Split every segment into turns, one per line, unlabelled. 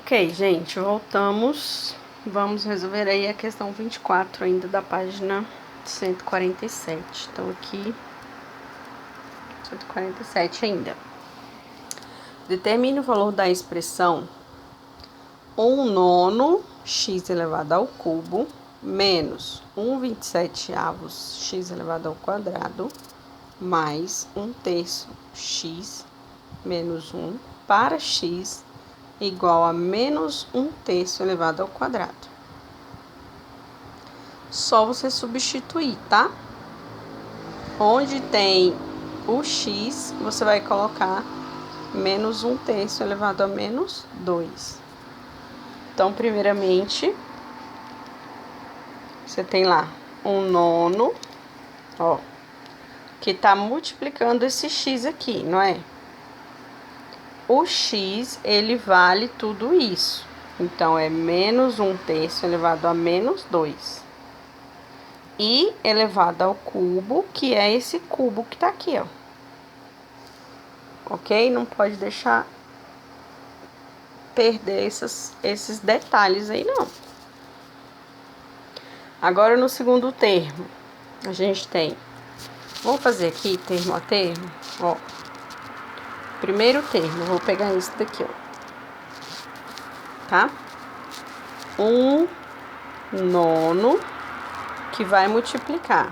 Ok, gente, voltamos. Vamos resolver aí a questão 24 ainda da página 147. Então, aqui, 147 ainda. Determine o valor da expressão 1/9 x elevado ao cubo menos 1/27 x elevado ao quadrado mais 1/3 x menos 1 para x igual a menos 1/3 elevado ao quadrado. Só você substituir, tá? Onde tem o x, você vai colocar menos 1/3 elevado a menos 2. Então, primeiramente, você tem lá 1/9, ó, que tá multiplicando esse x aqui, não é? O x, ele vale tudo isso. Então, é menos 1/3 elevado a menos 2. E elevado ao cubo, que é esse cubo que tá aqui, ó. Ok? Não pode deixar perder esses detalhes aí, não. Agora, no segundo termo, a gente tem... Vamos fazer aqui termo a termo, ó. Primeiro termo, vou pegar esse daqui, ó. Tá? 1/9 que vai multiplicar.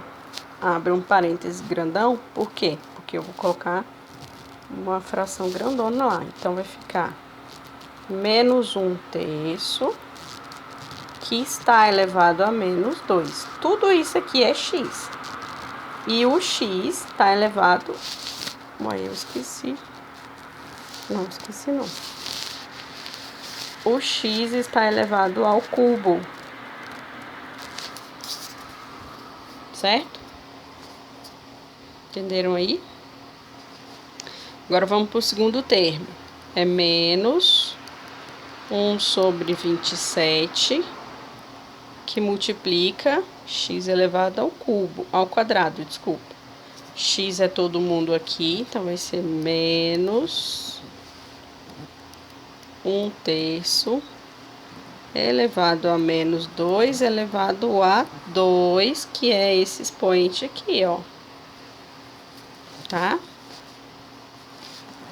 Abre um parêntese grandão, por quê? Porque eu vou colocar uma fração grandona lá. Então, vai ficar menos 1/3 que está elevado a menos 2. Tudo isso aqui é x. E o x está elevado... Ué, eu esqueci. Não, esqueci não. O x está elevado ao cubo. Certo? Entenderam aí? Agora vamos para o segundo termo. É menos 1/27 que multiplica x elevado ao cubo, ao quadrado, desculpa. X é todo mundo aqui, então vai ser menos 1/3 elevado a menos 2 elevado a 2, que é esse expoente aqui, ó. Tá?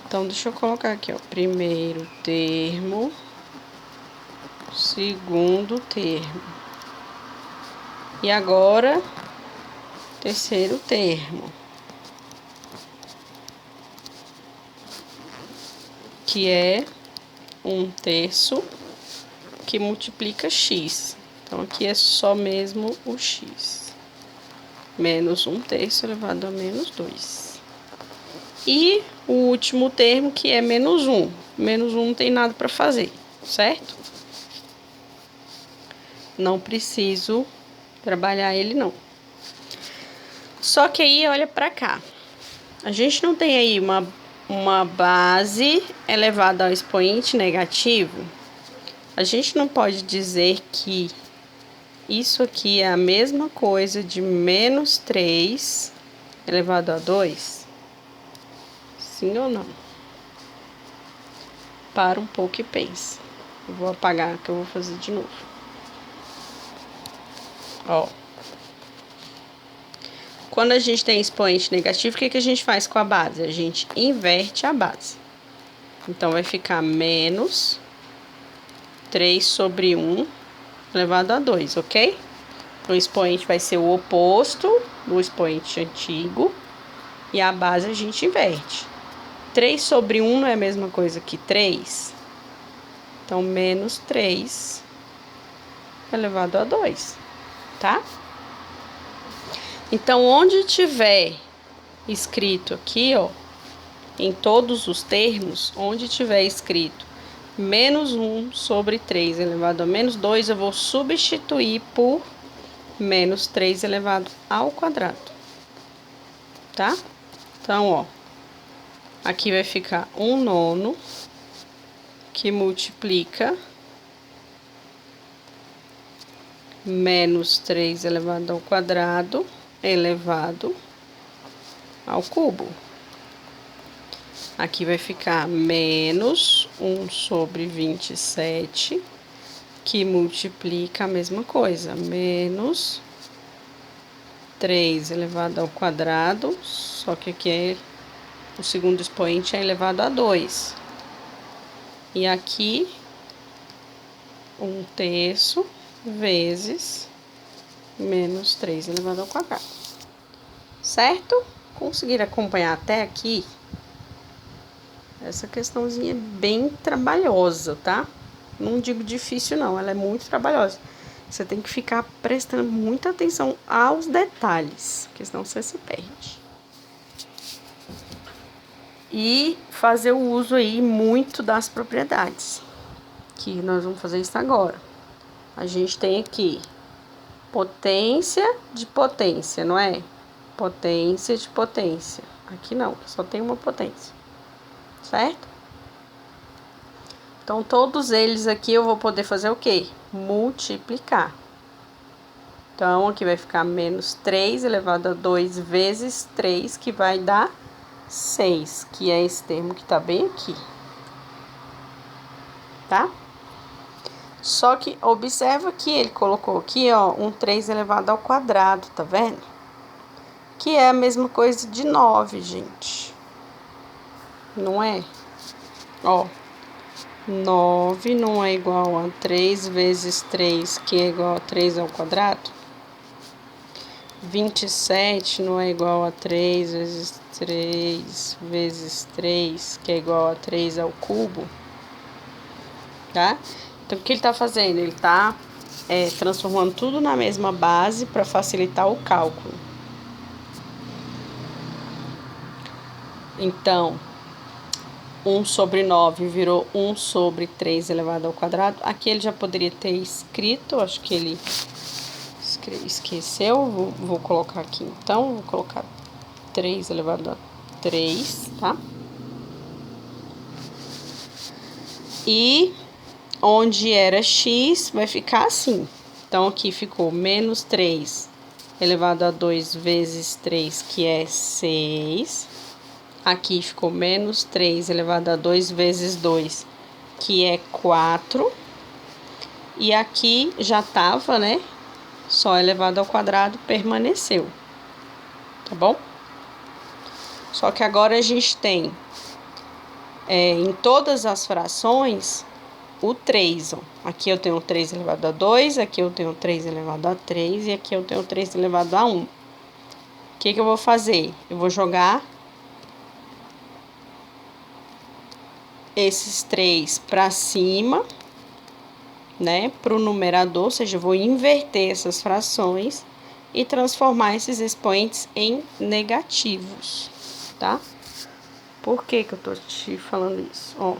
Então, deixa eu colocar aqui, ó. Primeiro termo, segundo termo. E agora, terceiro termo. Que é 1/3 que multiplica x. Então, aqui é só mesmo o x. Menos 1/3 elevado a menos 2. E o último termo, que é menos 1. Menos 1 não tem nada para fazer, certo? Não preciso trabalhar ele, não. Só que aí, olha para cá. A gente não tem aí uma base elevada ao expoente negativo. A gente não pode dizer que isso aqui é a mesma coisa de menos 3 elevado a 2? Sim ou não? Para um pouco e pensa. Eu vou apagar, que eu vou fazer de novo. Ó. Quando a gente tem expoente negativo, o que a gente faz com a base? A gente inverte a base. Então, vai ficar menos 3/1 elevado a 2, ok? O expoente vai ser o oposto do expoente antigo. E a base a gente inverte. 3/1 não é a mesma coisa que 3? Então, menos 3 elevado a 2, tá? Então, onde tiver escrito aqui, ó, em todos os termos, onde tiver escrito menos 1/3 elevado a menos 2, eu vou substituir por menos 3 elevado ao quadrado, tá? Então, ó, aqui vai ficar 1/9 que multiplica menos 3 elevado ao quadrado elevado ao cubo. Aqui vai ficar menos 1 sobre 27, que multiplica a mesma coisa, menos 3 elevado ao quadrado, só que aqui o segundo expoente é elevado a 2. E aqui, 1/3 vezes menos 3 elevado ao quadrado. Certo? Conseguiram acompanhar até aqui? Essa questãozinha é bem trabalhosa, tá? Não digo difícil, não. Ela é muito trabalhosa. Você tem que ficar prestando muita atenção aos detalhes, porque senão você se perde. E fazer o uso aí muito das propriedades, que nós vamos fazer isso agora. A gente tem aqui potência de potência, não é? Potência de potência. Aqui não, só tem uma potência, certo? Então, todos eles aqui eu vou poder fazer o quê? Multiplicar. Então, aqui vai ficar menos 3 elevado a 2 vezes 3, que vai dar 6, que é esse termo que tá bem aqui. Tá? Só que observa que ele colocou aqui, ó, um 3 elevado ao quadrado, tá vendo? Que é a mesma coisa de 9, gente. Não é? Ó, 9 não é igual a 3 vezes 3, que é igual a 3 ao quadrado? 27 não é igual a 3 vezes 3 vezes 3, que é igual a 3 ao cubo? Tá? Então, o que ele tá fazendo? Ele tá transformando tudo na mesma base para facilitar o cálculo. Então, 1 sobre 9 virou 1 sobre 3 elevado ao quadrado. Aqui ele já poderia ter escrito, acho que ele esqueceu. Vou colocar aqui então, vou colocar 3 elevado a 3, tá? E onde era x, vai ficar assim. Então, aqui ficou menos 3 elevado a 2 vezes 3, que é 6. Aqui ficou menos 3 elevado a 2 vezes 2, que é 4. E aqui já estava, né? Só elevado ao quadrado permaneceu. Tá bom? Só que agora a gente tem em todas as frações o 3. Ó. Aqui eu tenho 3 elevado a 2, aqui eu tenho 3 elevado a 3 e aqui eu tenho 3 elevado a 1. O que eu vou fazer? Eu vou jogar esses 3 para cima, né, para o numerador, ou seja, eu vou inverter essas frações e transformar esses expoentes em negativos, tá? Por que eu tô te falando isso? Ó,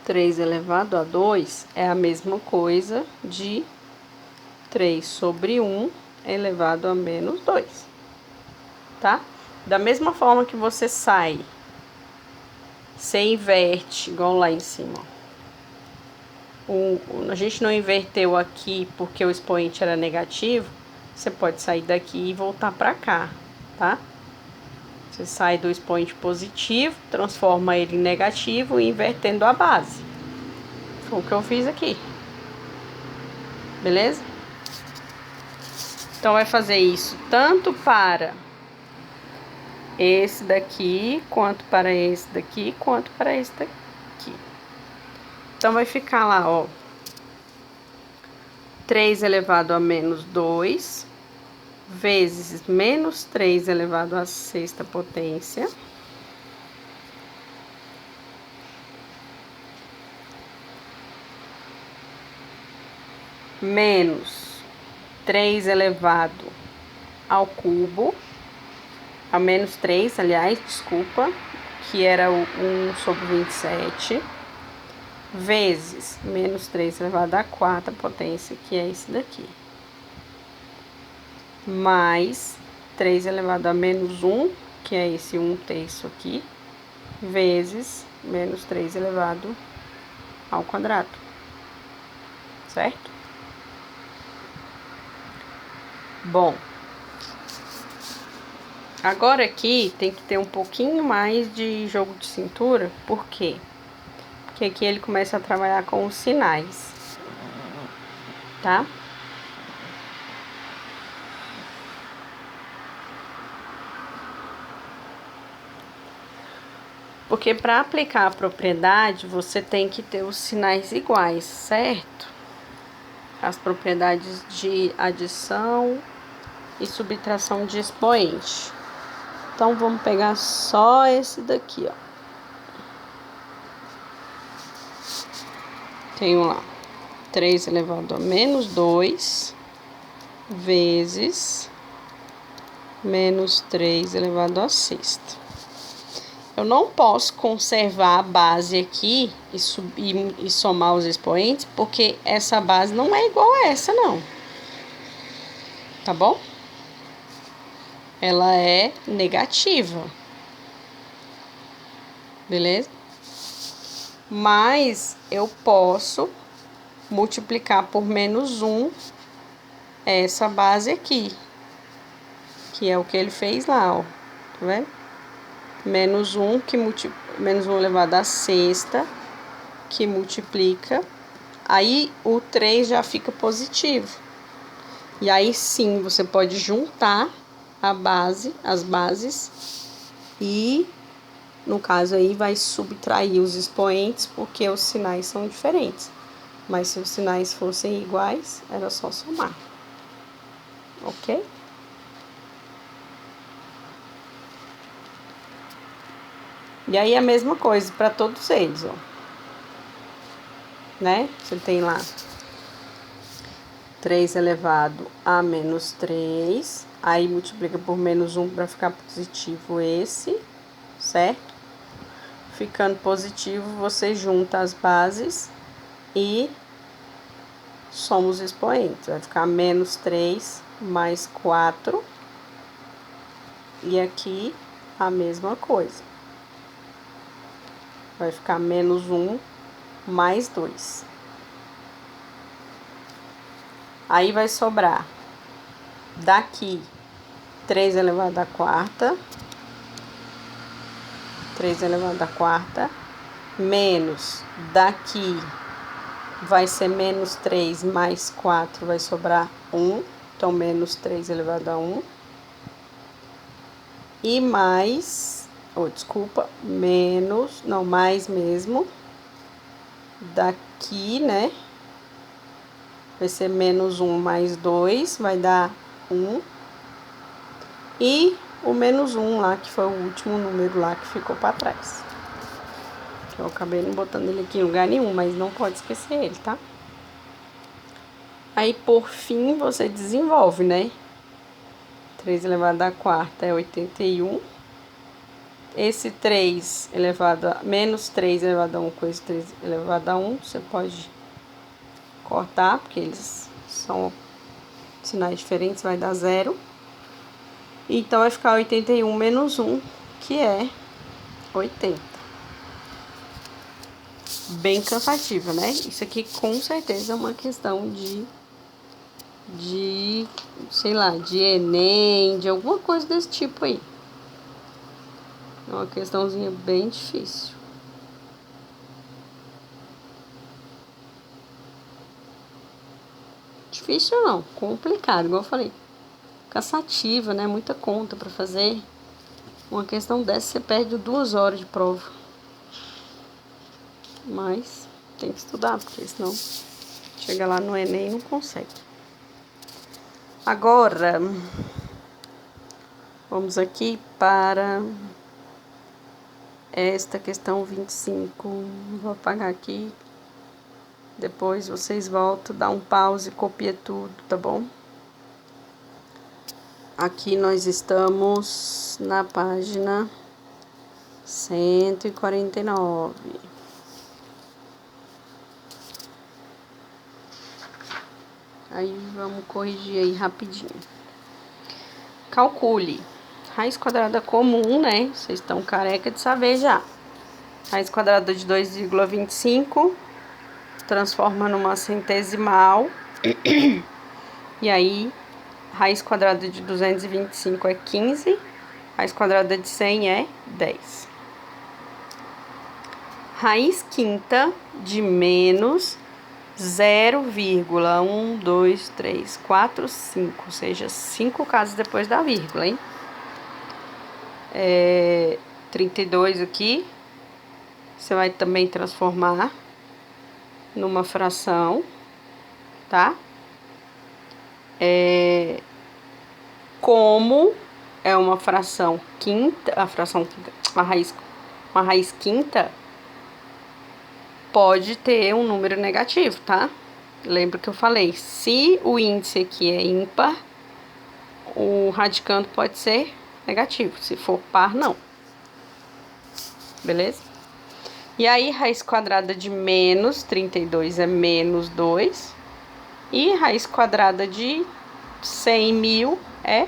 3 elevado a 2 é a mesma coisa de 3 sobre 1 elevado a menos 2, tá? Da mesma forma que você inverte, igual lá em cima, a gente não inverteu aqui porque o expoente era negativo, você pode sair daqui e voltar para cá, tá? Você sai do expoente positivo, transforma ele em negativo e invertendo a base. Foi o que eu fiz aqui. Beleza? Então, vai fazer isso tanto para esse daqui, quanto para esse daqui, quanto para esse daqui. Então, vai ficar lá, ó, 3 elevado a menos 2, vezes menos 3 elevado à sexta potência, menos 3 elevado ao cubo, a menos 3, aliás, desculpa, que era o 1 sobre 27, vezes menos 3 elevado à quarta potência, que é esse daqui, mais 3 elevado a menos 1, que é esse 1/3 aqui, vezes menos 3 elevado ao quadrado, certo? Bom, Agora aqui tem que ter um pouquinho mais de jogo de cintura, por quê? Porque aqui ele começa a trabalhar com os sinais, tá? Porque para aplicar a propriedade, você tem que ter os sinais iguais, certo? As propriedades de adição e subtração de expoente. Então, vamos pegar só esse daqui, ó. Tenho lá 3 elevado a menos 2 vezes menos 3 elevado a sexta. Eu não posso conservar a base aqui e somar os expoentes, porque essa base não é igual a essa, não. Tá bom? Ela é negativa. Beleza? Mas eu posso multiplicar por menos 1 essa base aqui, que é o que ele fez lá, ó. Tá vendo? Menos 1 menos 1 elevado a sexta, que multiplica. Aí o 3 já fica positivo. E aí sim, você pode juntar as bases e, no caso aí, vai subtrair os expoentes, porque os sinais são diferentes. Mas se os sinais fossem iguais, era só somar. Ok? E aí a mesma coisa para todos eles, ó. Né? Você tem lá 3 elevado a menos 3. Aí multiplica por menos 1 para ficar positivo esse, certo? Ficando positivo, você junta as bases e soma os expoentes. Vai ficar menos 3 mais 4. E aqui a mesma coisa. Vai ficar menos 1 mais 2. Aí vai sobrar daqui 3 elevado à quarta. 3 elevado à quarta. Menos daqui vai ser menos 3 mais 4, vai sobrar 1. Então, menos 3 elevado a 1. E mais, menos, não, mais mesmo. Daqui, né? Vai ser menos 1 mais 2, vai dar 1. E o menos 1 lá, que foi o último número lá que ficou para trás. Eu acabei não botando ele aqui em lugar nenhum, mas não pode esquecer ele, tá? Aí, por fim, você desenvolve, né? 3 elevado à quarta é 81. Esse 3 elevado a... menos 3 elevado a 1 com esse 3 elevado a 1, você pode cortar, porque eles são sinais diferentes, vai dar 0. Então, vai ficar 81 menos 1, que é 80. Bem cansativa, né? Isso aqui com certeza é uma questão sei lá, de Enem, de alguma coisa desse tipo aí. É uma questãozinha bem difícil. Difícil não, complicado, igual eu falei. Cansativa, né? Muita conta pra fazer. Uma questão dessa você perde 2 horas de prova. Mas tem que estudar, porque senão chega lá no Enem e não consegue. Agora, vamos aqui para esta questão 25. Vou apagar aqui. Depois vocês voltam, dá um pause, copia tudo, tá bom? Aqui nós estamos na página 149. Aí vamos corrigir aí rapidinho. Calcule. Raiz quadrada comum, né? Vocês estão careca de saber já. Raiz quadrada de 2,25. Transforma numa centesimal. E aí, raiz quadrada de 225 é 15. Raiz quadrada de 100 é 10. Raiz quinta de menos 0,1, 2, 3, 4, 5. Ou seja, 5 casas depois da vírgula, hein? 32 aqui. Você vai também transformar numa fração, tá? Como é uma fração quinta, uma raiz quinta pode ter um número negativo, tá? Lembra que eu falei, se o índice aqui é ímpar, o radicando pode ser negativo, se for par, não. Beleza? E aí, raiz quadrada de menos 32 é menos 2. E raiz quadrada de 100.000 é...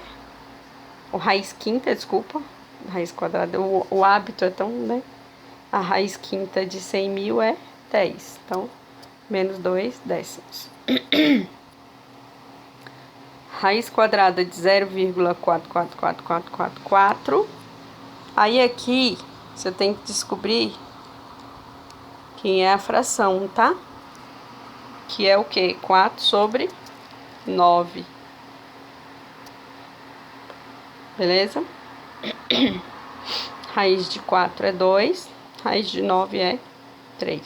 raiz quinta, desculpa. Raiz quadrada, o hábito é tão, né? A raiz quinta de 100.000 é 10. Então, menos 2 décimos. Raiz quadrada de 0,444444. Aí aqui, você tem que descobrir quem é a fração, tá? Que é o quê? 4 sobre 9. Beleza? Raiz de 4 é 2. Raiz de 9 é 3.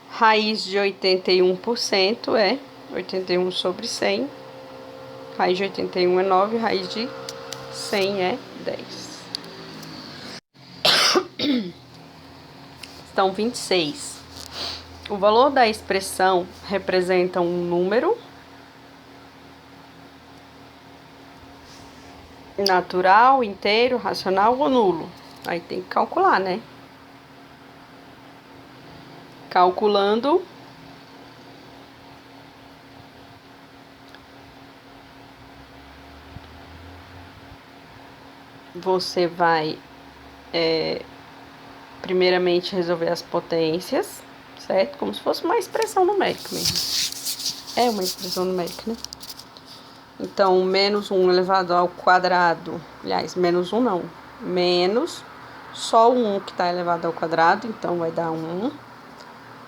Raiz de 81% é 81 sobre 100. Raiz de 81 é 9. Raiz de 100 é 10. Então, 26. O valor da expressão representa um número natural, inteiro, racional ou nulo. Aí tem que calcular, né? Calculando, você vai primeiramente resolver as potências, certo? Como se fosse uma expressão numérica mesmo. É uma expressão numérica, né? Então, menos 1 elevado ao quadrado, aliás, menos 1 não, menos só o 1 que está elevado ao quadrado, então vai dar 1.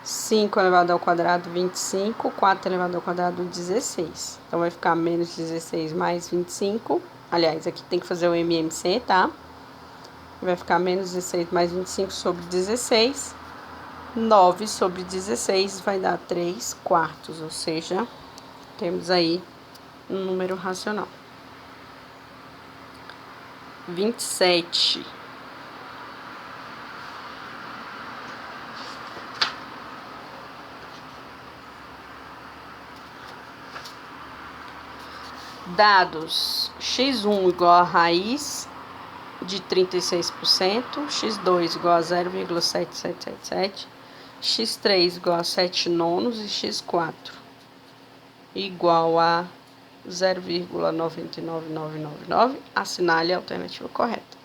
5 elevado ao quadrado, 25. 4 elevado ao quadrado, 16. Então, vai ficar menos 16 mais 25. Aliás, aqui tem que fazer o MMC, tá? Vai ficar menos 16 mais 25 sobre 16. 9 sobre 16 vai dar 3 quartos, ou seja, temos aí um número racional. 27. Dados x1 igual a raiz de 36%, x2 igual a 0,7777, x3 igual a 7 nonos e x4 igual a 0,99999, assinale a alternativa correta.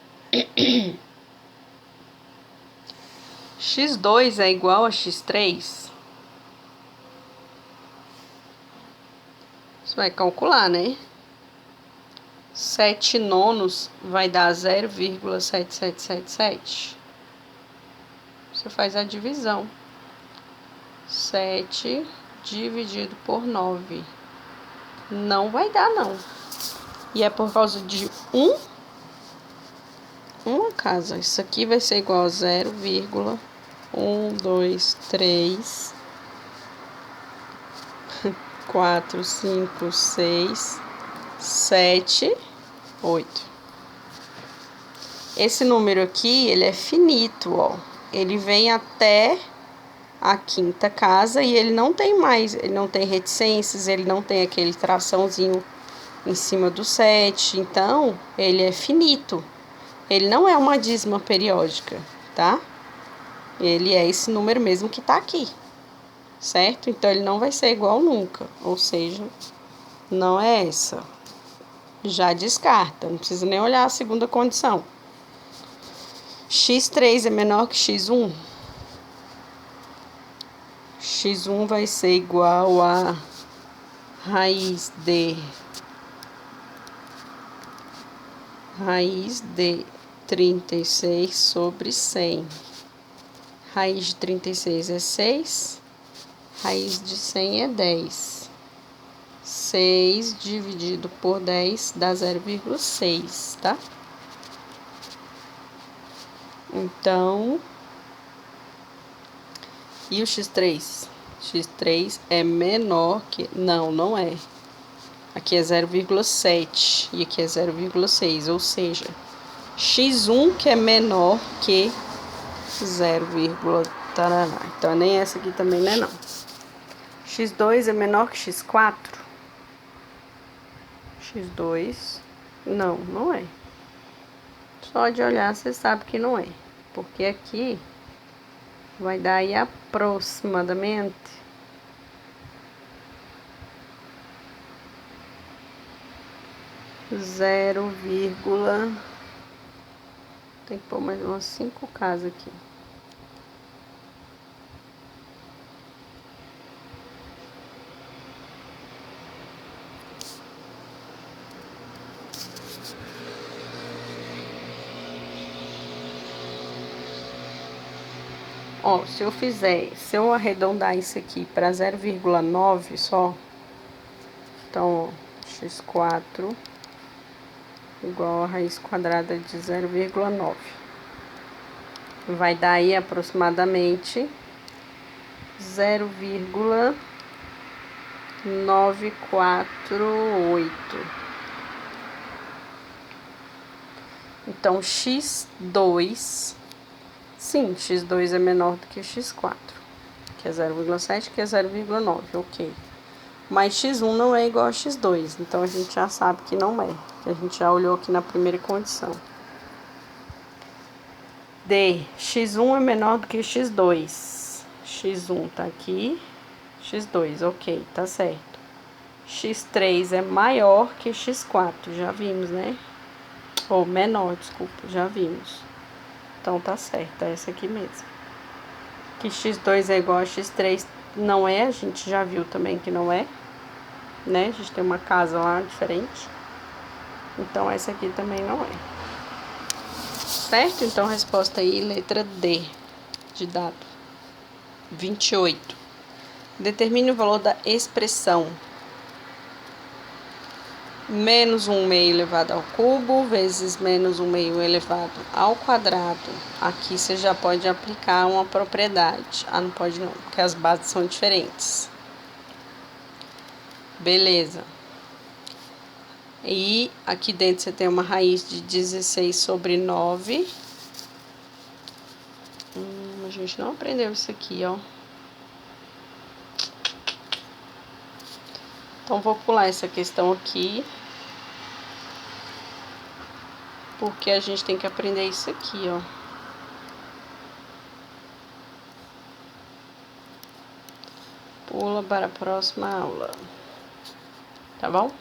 x2 é igual a x3. Você vai calcular, né? 7 nonos vai dar 0,7777. Você faz a divisão. 7 dividido por 9. Não vai dar, não. E é por causa de uma casa. Isso aqui vai ser igual a 0,123 4, 5, 6, 7, 8. Esse número aqui, ele é finito, ó. Ele vem até a quinta casa e ele não tem mais, ele não tem reticências, ele não tem aquele traçãozinho em cima do 7. Então, ele é finito. Ele não é uma dízima periódica, tá? Ele é esse número mesmo que tá aqui, certo? Então, ele não vai ser igual nunca, ou seja, não é essa. Já descarta, não precisa nem olhar a segunda condição. x3 é menor que x1. x1 vai ser igual a raiz de Raiz de 36 sobre 100. Raiz de 36 é 6. Raiz de 100 é 10. 6 dividido por 10 dá 0,6, tá? Então, e o x3? X3 é menor que... Não, não é. Aqui é 0,7 e aqui é 0,6, ou seja, x1 que é menor que 0, tarará. Então, nem essa aqui também não é não. x2 é menor que x4? x2, não, não é. Só de olhar você sabe que não é. Porque aqui vai dar aí aproximadamente 0, tem que pôr mais umas 5 casas aqui. Ó, se eu arredondar isso aqui para 0,9 só, então, ó, x4 igual a raiz quadrada de 0,9. Vai dar aí aproximadamente 0,948. Então, x2... Sim, x2 é menor do que x4, que é 0,7, que é 0,9, ok. Mas x1 não é igual a x2, então a gente já sabe que não é, que a gente já olhou aqui na primeira condição. D, x1 é menor do que x2. x1 tá aqui, x2, ok, tá certo. x3 é maior que x4, já vimos, né? Ou menor, desculpa, já vimos. Então, tá certo, é essa aqui mesmo. Que x2 é igual a x3 não é, a gente já viu também que não é, né? A gente tem uma casa lá diferente. Então, essa aqui também não é. Certo? Então, resposta aí, letra D, de dado. 28. Determine o valor da expressão menos 1 meio elevado ao cubo vezes menos 1 meio elevado ao quadrado. Aqui você já pode aplicar uma propriedade. Ah, não pode não, porque as bases são diferentes. Beleza. E aqui dentro você tem uma raiz de 16 sobre 9. A gente não aprendeu isso aqui, ó. Então, vou pular essa questão aqui. Porque a gente tem que aprender isso aqui, ó. Pula para a próxima aula. Tá bom?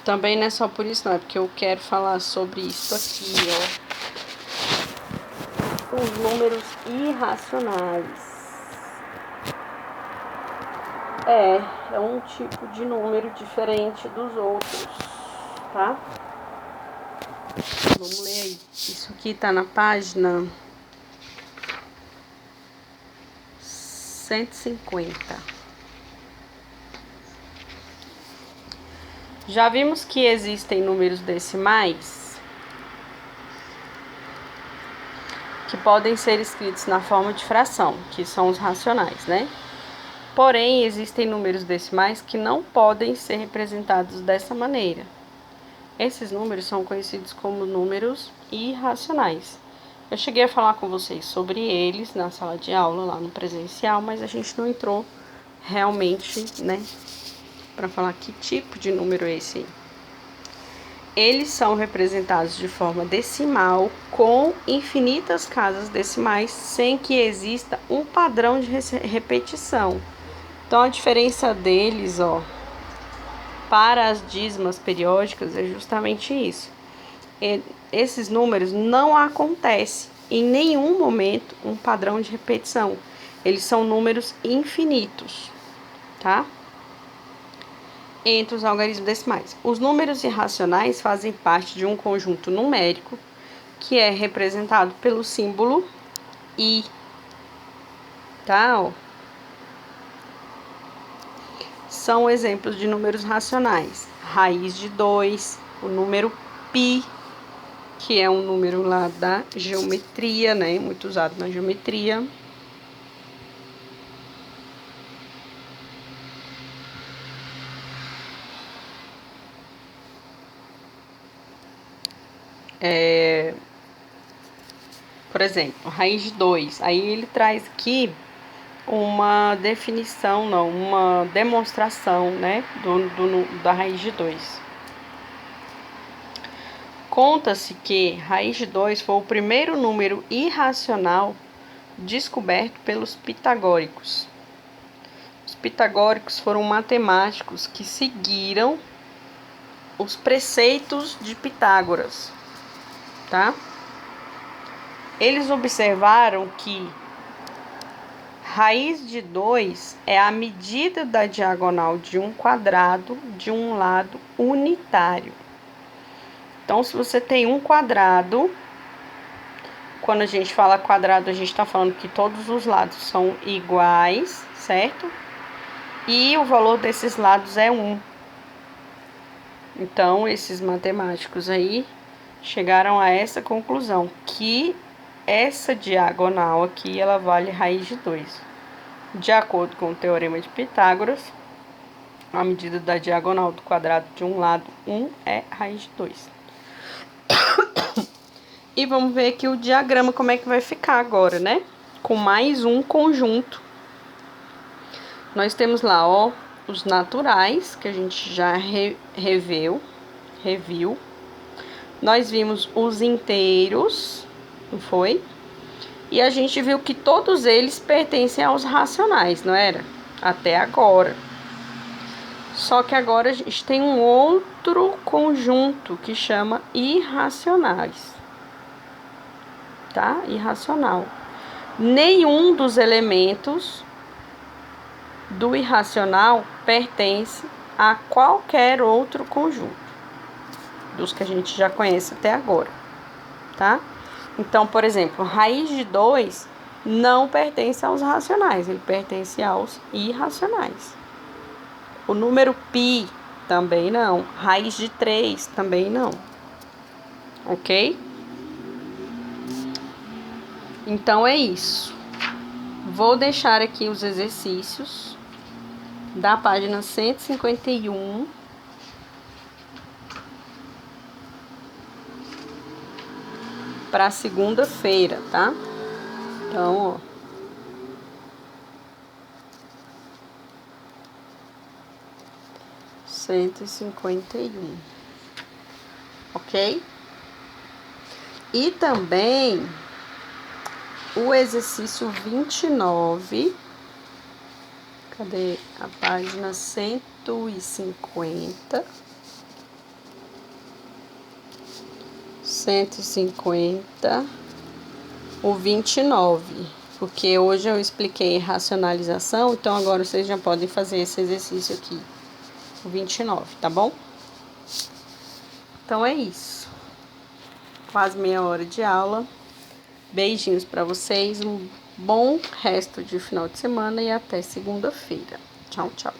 Também não é só por isso, não. É porque eu quero falar sobre isso aqui, ó. Os números irracionais. É um tipo de número diferente dos outros, tá? Vamos ler aí. Isso aqui tá na página 150. Já vimos que existem números decimais que podem ser escritos na forma de fração, que são os racionais, né? Porém, existem números decimais que não podem ser representados dessa maneira. Esses números são conhecidos como números irracionais. Eu cheguei a falar com vocês sobre eles na sala de aula, lá no presencial, mas a gente não entrou realmente, né, para falar que tipo de número é esse aí. Eles são representados de forma decimal, com infinitas casas decimais, sem que exista um padrão de repetição. Então, a diferença deles, ó, para as dízimas periódicas é justamente isso. Esses números não acontece em nenhum momento um padrão de repetição. Eles são números infinitos, tá? entre os algarismos decimais. Os números irracionais fazem parte de um conjunto numérico que é representado pelo símbolo I, tá? Ó. São exemplos de números racionais. Raiz de 2, o número π, que é um número lá da geometria, né? Muito usado na geometria. Por exemplo, raiz de 2. Aí ele traz aqui uma definição, não, uma demonstração, né, da raiz de 2. Conta-se que raiz de 2 foi o primeiro número irracional descoberto pelos pitagóricos. Os pitagóricos foram matemáticos que seguiram os preceitos de Pitágoras, tá? Eles observaram que raiz de 2 é a medida da diagonal de um quadrado de um lado unitário. Então, se você tem um quadrado, quando a gente fala quadrado, a gente está falando que todos os lados são iguais, certo? E o valor desses lados é 1. Então, esses matemáticos aí chegaram a essa conclusão, que essa diagonal aqui, ela vale raiz de 2. De acordo com o teorema de Pitágoras, a medida da diagonal do quadrado de um lado, 1, é raiz de 2. E vamos ver aqui o diagrama, como é que vai ficar agora, né? Com mais um conjunto. Nós temos lá, ó, os naturais, que a gente já reviu. Nós vimos os inteiros, não foi? E a gente viu que todos eles pertencem aos racionais, não era? Até agora. Só que agora a gente tem um outro conjunto que chama irracionais. Tá? Irracional. Nenhum dos elementos do irracional pertence a qualquer outro conjunto dos que a gente já conhece até agora, tá? Então, por exemplo, raiz de 2 não pertence aos racionais, ele pertence aos irracionais. O número π também não. Raiz de 3 também não. Ok? Então, é isso. Vou deixar aqui os exercícios da página 151. Para segunda-feira, tá? Então, ó. Cento e 151. Ok? E também o exercício 29. Cadê a página 150? 150, o 29, porque hoje eu expliquei racionalização, então agora vocês já podem fazer esse exercício aqui, o 29, tá bom? Então é isso. Quase meia hora de aula. Beijinhos para vocês, um bom resto de final de semana e até segunda-feira. Tchau, tchau.